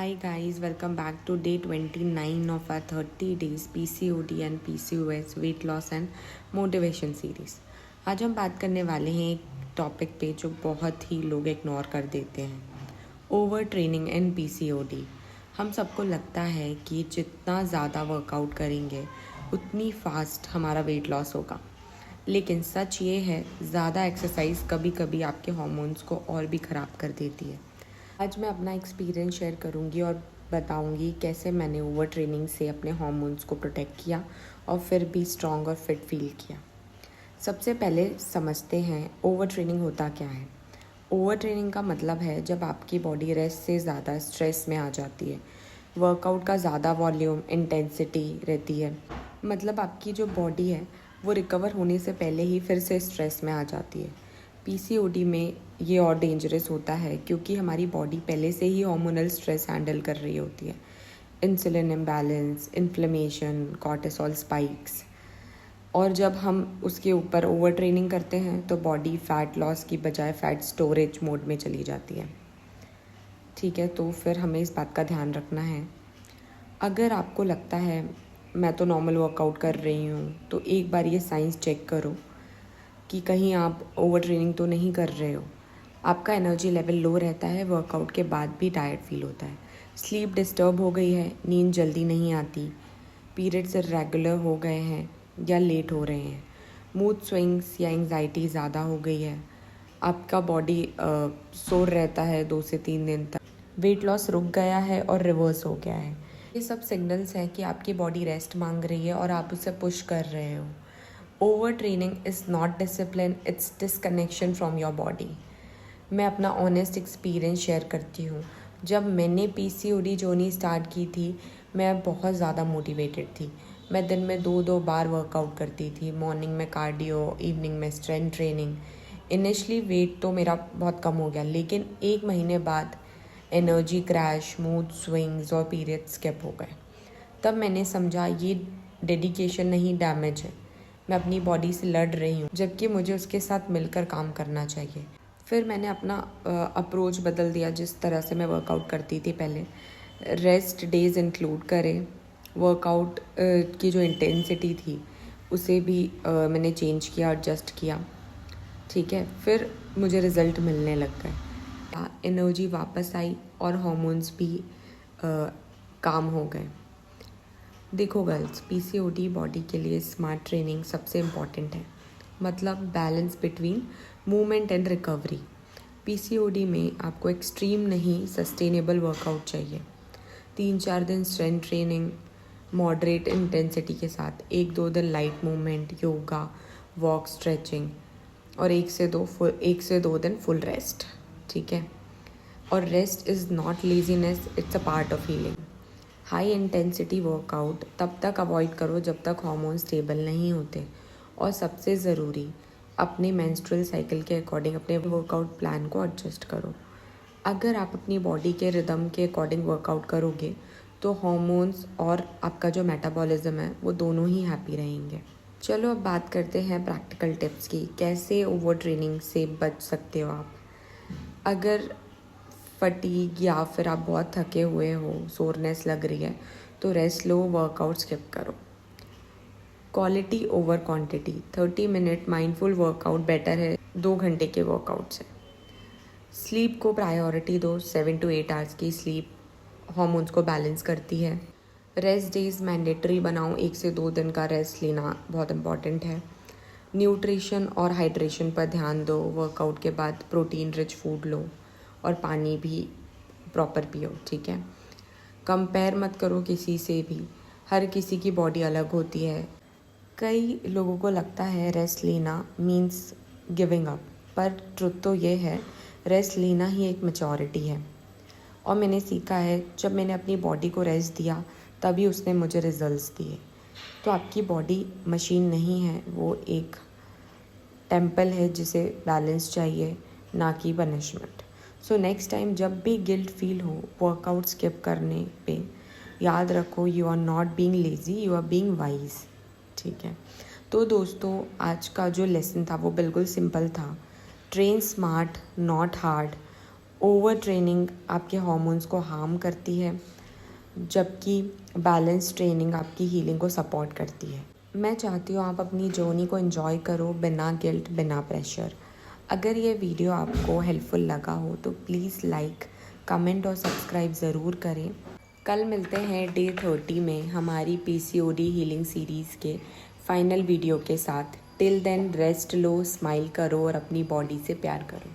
Hi guys, welcome back to day 29 of our 30 days PCOD and PCOS weight loss and motivation series। आज हम बात करने वाले हैं एक टॉपिक पे जो बहुत ही लोग इग्नोर कर देते हैं, ओवर ट्रेनिंग एंड PCOD। हम सबको लगता है कि जितना ज़्यादा वर्कआउट करेंगे उतनी फास्ट हमारा वेट लॉस होगा, लेकिन सच ये है ज़्यादा एक्सरसाइज कभी कभी आपके हार्मोन्स को और भी ख़राब कर देती है। आज मैं अपना एक्सपीरियंस शेयर करूंगी और बताऊंगी कैसे मैंने ओवर ट्रेनिंग से अपने हार्मोन्स को प्रोटेक्ट किया और फिर भी स्ट्रॉन्ग और फिट फील किया। सबसे पहले समझते हैं ओवर ट्रेनिंग होता क्या है। ओवर ट्रेनिंग का मतलब है जब आपकी बॉडी रेस्ट से ज़्यादा स्ट्रेस में आ जाती है, वर्कआउट का ज़्यादा वॉल्यूम इंटेंसिटी रहती है, मतलब आपकी जो बॉडी है वो रिकवर होने से पहले ही फिर से स्ट्रेस में आ जाती है। पीसीओडी में ये और डेंजरस होता है क्योंकि हमारी बॉडी पहले से ही हार्मोनल स्ट्रेस हैंडल कर रही होती है, insulin imbalance, inflammation, cortisol spikes, और जब हम उसके ऊपर ओवर ट्रेनिंग करते हैं तो बॉडी फैट लॉस की बजाय फैट स्टोरेज मोड में चली जाती है। ठीक है, तो फिर हमें इस बात का ध्यान रखना है। अगर आपको लगता है मैं तो नॉर्मल वर्कआउट कर रही हूँ, तो एक बार ये साइंस चेक करो कि कहीं आप ओवर ट्रेनिंग तो नहीं कर रहे हो। आपका एनर्जी लेवल लो रहता है, वर्कआउट के बाद भी टायर्ड फील होता है, स्लीप डिस्टर्ब हो गई है, नींद जल्दी नहीं आती, पीरियड्स इरेगुलर हो गए हैं या लेट हो रहे हैं, मूड स्विंग्स या एंग्जाइटी ज़्यादा हो गई है, आपका बॉडी सोर रहता है 2 से 3 दिन तक, वेट लॉस रुक गया है और रिवर्स हो गया है। ये सब सिग्नल्स हैं कि आपकी बॉडी रेस्ट मांग रही है और आप उसे पुश कर रहे हो। Over training is not discipline, it's disconnection from your body. मैं अपना ऑनेस्ट एक्सपीरियंस शेयर करती हूँ। जब मैंने पीसीओडी जर्नी स्टार्ट की थी, मैं बहुत ज़्यादा मोटिवेटेड थी। मैं दिन में 2-2 बार वर्कआउट करती थी, मॉर्निंग में कार्डियो, इवनिंग में स्ट्रेंथ ट्रेनिंग। इनिशियली वेट तो मेरा बहुत कम हो गया, लेकिन 1 महीने बाद एनर्जी क्रैश, मूड स्विंग्स और पीरियड स्किप हो गए। तब मैंने समझा ये डेडिकेशन नहीं, डैमेज है। मैं अपनी बॉडी से लड़ रही हूँ जबकि मुझे उसके साथ मिलकर काम करना चाहिए। फिर मैंने अपना अप्रोच बदल दिया। जिस तरह से मैं वर्कआउट करती थी पहले, रेस्ट डेज इंक्लूड करें, वर्कआउट की जो इंटेंसिटी थी उसे भी मैंने चेंज किया, एडजस्ट किया। ठीक है, फिर मुझे रिज़ल्ट मिलने लग गए, एनर्जी वापस आई और हार्मोन्स भी काम हो गए। देखो गर्ल्स, पीसीओडी बॉडी के लिए स्मार्ट ट्रेनिंग सबसे इम्पॉर्टेंट है, मतलब balance between movement and recovery. PCOD में आपको एक्सट्रीम नहीं, सस्टेनेबल वर्कआउट चाहिए। 3-4 दिन स्ट्रेंथ ट्रेनिंग मॉडरेट इंटेंसिटी के साथ, 1-2 दिन light movement, yoga, walk, stretching, और 1 से 2 दिन फुल रेस्ट। ठीक है, और rest is not laziness, it's a part of healing. High intensity workout तब तक अवॉइड करो जब तक हार्मोन स्टेबल नहीं होते, और सबसे ज़रूरी अपने मेंस्ट्रुअल साइकिल के अकॉर्डिंग अपने वर्कआउट प्लान को एडजस्ट करो। अगर आप अपनी बॉडी के रिदम के अकॉर्डिंग वर्कआउट करोगे तो हार्मोन्स और आपका जो मेटाबॉलिज्म है वो दोनों ही हैप्पी रहेंगे। चलो अब बात करते हैं प्रैक्टिकल टिप्स की, कैसे ओवर ट्रेनिंग से बच सकते हो आप। अगर फटीग या फिर आप बहुत थके हुए हो, सोरनेस लग रही है, तो रेस्ट लो, वर्कआउट स्किप करो। Quality over quantity, 30 minute mindful workout better है 2 घंटे के वर्कआउट से। स्लीप को प्रायोरिटी दो, 7 to 8 आवर्स की स्लीप हार्मोन्स को बैलेंस करती है। रेस्ट डेज मैंडेटरी बनाओ, 1 से 2 दिन का रेस्ट लेना बहुत इंपॉर्टेंट है। न्यूट्रिशन और हाइड्रेशन पर ध्यान दो, वर्कआउट के बाद प्रोटीन रिच फूड लो और पानी भी प्रॉपर पियो। ठीक है, कंपेयर मत करो किसी से भी, हर किसी की बॉडी अलग होती है। कई लोगों को लगता है रेस्ट लेना मीन्स गिविंग अप, पर ट्रुथ तो ये है रेस्ट लेना ही एक मैच्योरिटी है। और मैंने सीखा है जब मैंने अपनी बॉडी को रेस्ट दिया तभी उसने मुझे रिजल्ट्स दिए। तो आपकी बॉडी मशीन नहीं है, वो एक टेम्पल है जिसे बैलेंस चाहिए, ना कि पनिशमेंट। सो नेक्स्ट टाइम जब भी गिल्ट फील हो वर्कआउट स्किप करने पे, याद रखो you are not being lazy, you are being wise. ठीक है, तो दोस्तों आज का जो लेसन था वो बिल्कुल सिंपल था। Train smart not hard, over training आपके हार्मोन्स को हार्म करती है, जबकि बैलेंस ट्रेनिंग आपकी हीलिंग को सपोर्ट करती है। मैं चाहती हूँ आप अपनी जर्नी को एंजॉय करो बिना गिल्ट, बिना प्रेशर। अगर ये वीडियो आपको हेल्पफुल लगा हो तो प्लीज़ लाइक, कमेंट और सब्सक्राइब ज़रूर करें। कल मिलते हैं डे 30 में हमारी PCOD हीलिंग सीरीज़ के फाइनल वीडियो के साथ। टिल देन रेस्ट लो, स्माइल करो और अपनी बॉडी से प्यार करो।